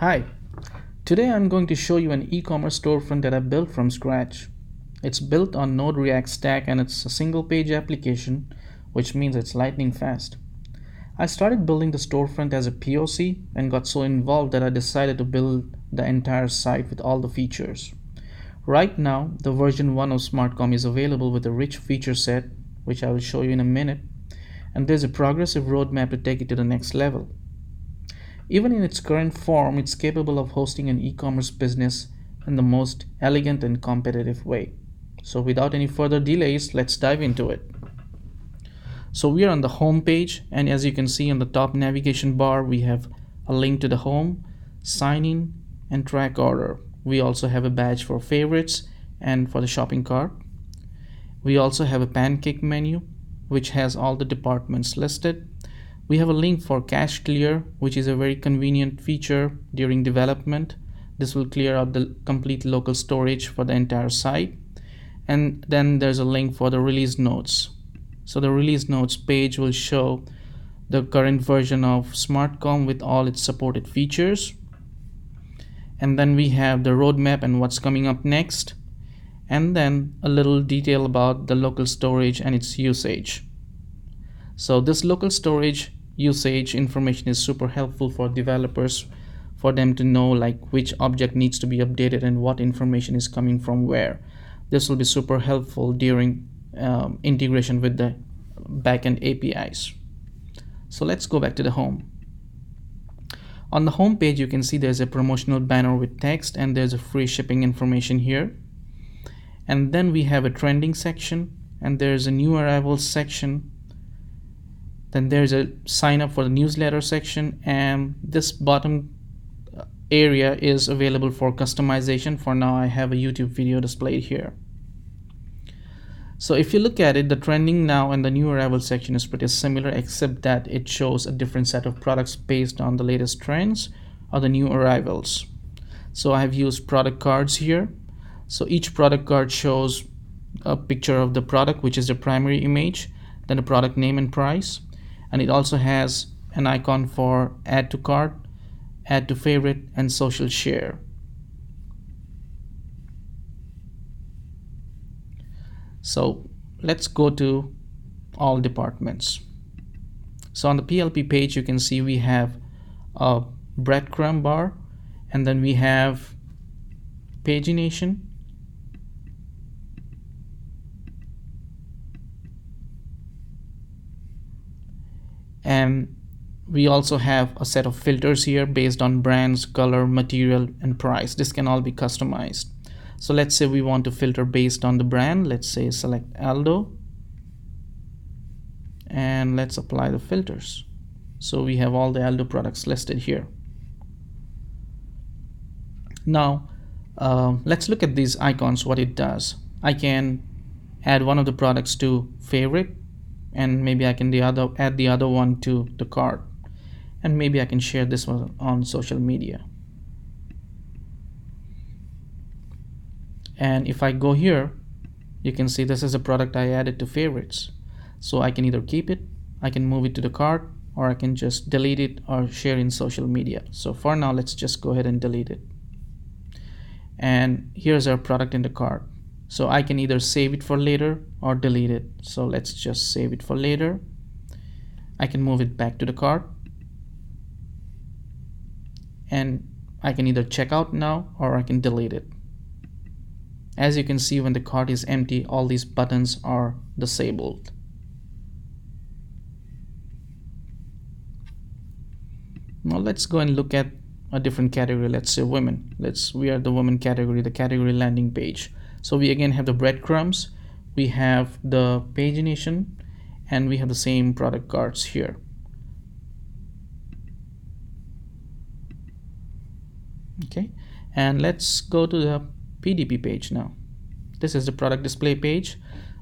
Hi, today I'm going to show you an e-commerce storefront that I built from scratch. It's built on Node React Stack and it's a single page application, which means it's lightning fast. I started building the storefront as a POC and got so involved that I decided to build the entire site with all the features. Right now, the version 1 of SmartComm is available with a rich feature set, which I will show you in a minute, and there's a progressive roadmap to take it to the next level. Even in its current form, it's capable of hosting an e-commerce business in the most elegant and competitive way. So without any further delays, let's dive into it. So we are on the home page, and as you can see on the top navigation bar, we have a link to the home, sign in, and track order. We also have a badge for favorites and for the shopping cart. We also have a pancake menu, which has all the departments listed. We have a link for cache clear, which is a very convenient feature during development. This will clear out the complete local storage for the entire site. And then there's a link for the release notes. So the release notes page will show the current version of SmartComm with all its supported features. And then we have the roadmap and what's coming up next. And then a little detail about the local storage and its usage. So this local storage usage information is super helpful for developers, for them to know like which object needs to be updated and what information is coming from where. This will be super helpful during integration with the backend APIs. So let's go back to the home. On the home page, you can see there's a promotional banner with text and there's a free shipping information here. And then we have a trending section and there's a new arrivals section. Then there's a sign up for the newsletter section, and this bottom area is available for customization. For now, I have a YouTube video displayed here. So if you look at it, the trending now and the new arrival section is pretty similar, except that it shows a different set of products based on the latest trends or the new arrivals. So I have used product cards here. So each product card shows a picture of the product, which is the primary image, then the product name and price. And it also has an icon for add to cart, add to favorite, and social share. So let's go to all departments. So on the PLP page, you can see we have a breadcrumb bar, and then we have pagination, and we also have a set of filters here based on brands, color, material, and price. This can all be customized. So let's say we want to filter based on the brand. Let's say select Aldo, and let's apply the filters. So we have all the Aldo products listed here. Now let's look at these icons, what it does. I can add one of the products to favorite, and maybe I can add the other one to the cart, and maybe I can share this one on social media. And if I go here, you can see this is a product I added to favorites. So I can either keep it, I can move it to the cart, or I can just delete it or share in social media. So for now, let's just go ahead and delete it. And here's our product in the cart. So I can either save it for later or delete it. So let's just save it for later. I can move it back to the cart. And I can either check out now or I can delete it. As you can see, when the cart is empty, all these buttons are disabled. Now let's go and look at a different category. Let's say women. We are the women category, the category landing page. So we again have the breadcrumbs, we have the pagination, and we have the same product cards here. Okay, and let's go to the PDP page now. This is the product display page.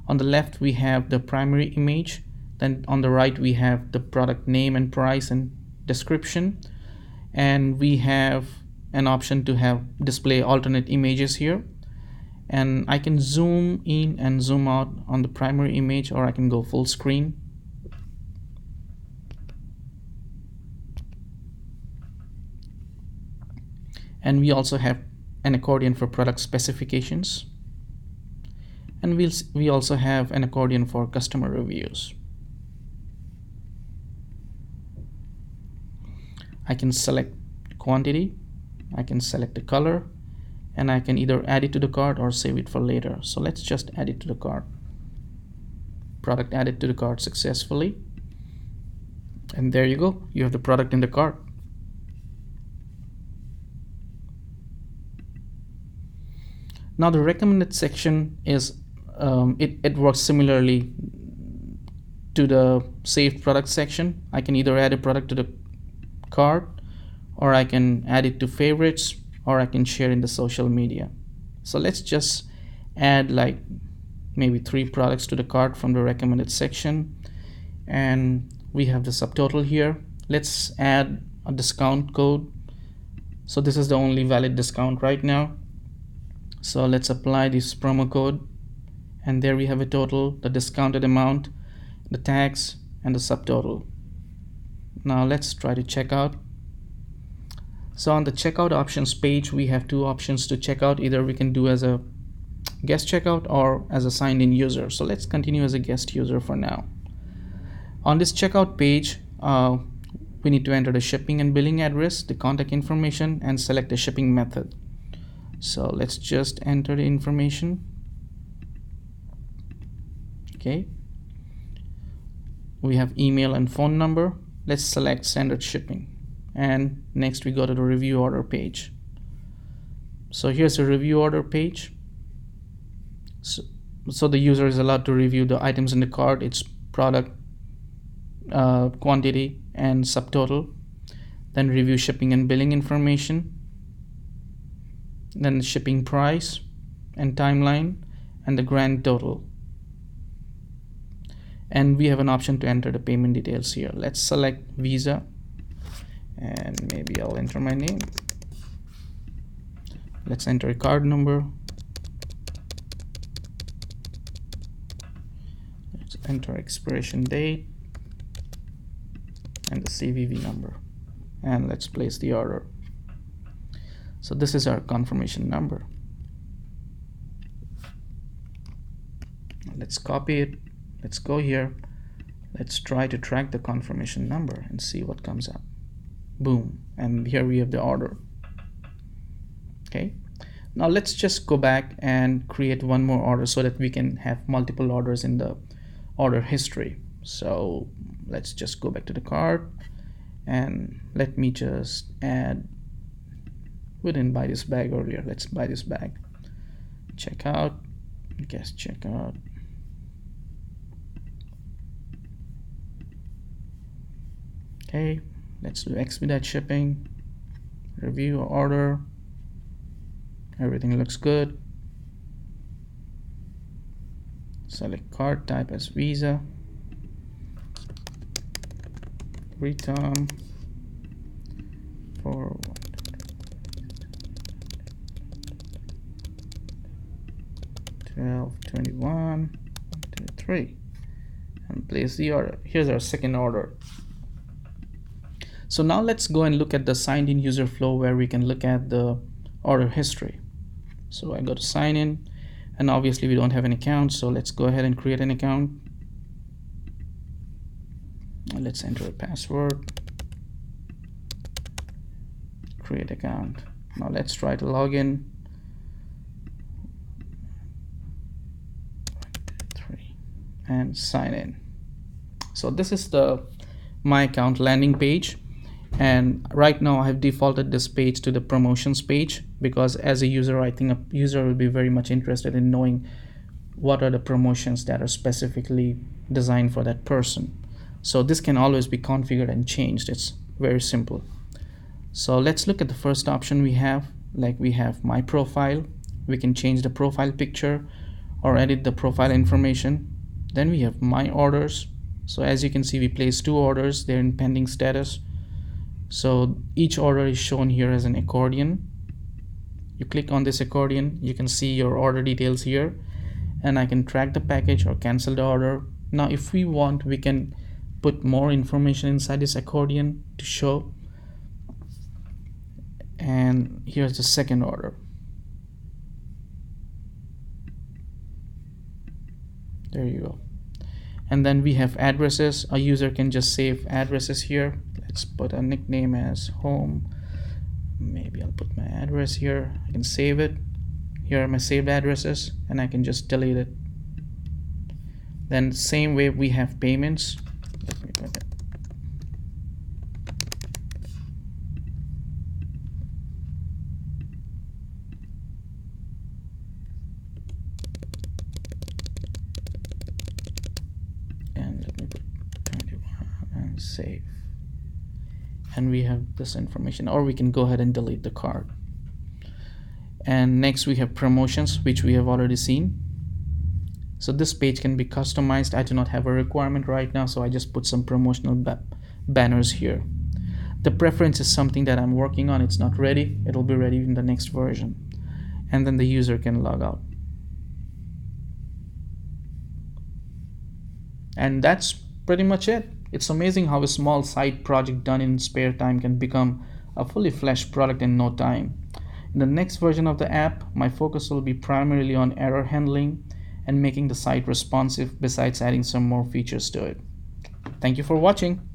On the left we have the primary image, then on the right we have the product name and price and description, and we have an option to have display alternate images here. And I can zoom in and zoom out on the primary image, or I can go full screen. And we also have an accordion for product specifications, and we also have an accordion for customer reviews. I can select quantity, I can select the color, and I can either add it to the cart or save it for later. So let's just add it to the cart. Product added to the cart successfully, and there you go, you have the product in the cart. Now the recommended section is it works similarly to the saved product section. I can either add a product to the cart, or I can add it to favorites, or I can share in the social media. So let's just add like maybe 3 products to the cart from the recommended section, and we have the subtotal here. Let's add a discount code. So this is the only valid discount right now, so let's apply this promo code, and there we have a total, the discounted amount, the tax, and the subtotal. Now let's try to check out. So on the checkout options page, we have 2 options to check out. Either we can do as a guest checkout or as a signed in user. So let's continue as a guest user for now. On this checkout page, we need to enter the shipping and billing address, the contact information, and select the shipping method. So let's just enter the information. Okay, we have email and phone number. Let's select standard shipping, and next we go to the review order page. So here's a review order page. So the user is allowed to review the items in the cart, its product, quantity, and subtotal, then review shipping and billing information, then the shipping price and timeline, and the grand total. And we have an option to enter the payment details here. Let's select Visa, and maybe I'll enter my name. Let's enter a card number. Let's enter expiration date and the CVV number, and let's place the order. So this is our confirmation number. Let's copy it. Let's go here. Let's try to track the confirmation number and see what comes up. Boom, and here we have the order. Okay, now let's just go back and create one more order so that we can have multiple orders in the order history. So let's just go back to the cart, and let me just add, we didn't buy this bag earlier, let's buy this bag. Checkout, guest checkout. Okay, let's do expedite shipping, review order. Everything looks good. Select card type as Visa. Return for 12/21/23, and place the order. Here's our second order. So now let's go and look at the signed in user flow, where we can look at the order history. So I go to sign in, and obviously we don't have an account, so let's go ahead and create an account. Let's enter a password, create account. Now let's try to log in. 1, 2, 3, and sign in. So this is the my account landing page, and right now I have defaulted this page to the promotions page, because as a user, I think a user will be very much interested in knowing what are the promotions that are specifically designed for that person. So this can always be configured and changed. It's very simple. So let's look at the first option we have. Like, we have my profile. We can change the profile picture or edit the profile information. Then we have my orders. So as you can see, we placed 2 orders. They're in pending status. So each order is shown here as an accordion. You click on this accordion, you can see your order details here, and I can track the package or cancel the order. Now if we want, we can put more information inside this accordion to show, And here's the second order. There you go. And then we have addresses. A user can just save addresses here. Let's put a nickname as home. Maybe I'll put my address here. I can save it. Here are my saved addresses, and I can just delete it. Then same way we have payments. Let me put it. And let me put 21 and save. And we have this information, or we can go ahead and delete the card. And next we have promotions, which we have already seen. So this page can be customized. I do not have a requirement right now, so I just put some promotional banners here. The preference is something that I'm working on. It's not ready. It'll be ready in the next version. And then the user can log out. And that's pretty much it. It's amazing how a small side project done in spare time can become a fully fleshed product in no time. In the next version of the app, my focus will be primarily on error handling and making the site responsive, besides adding some more features to it. Thank you for watching.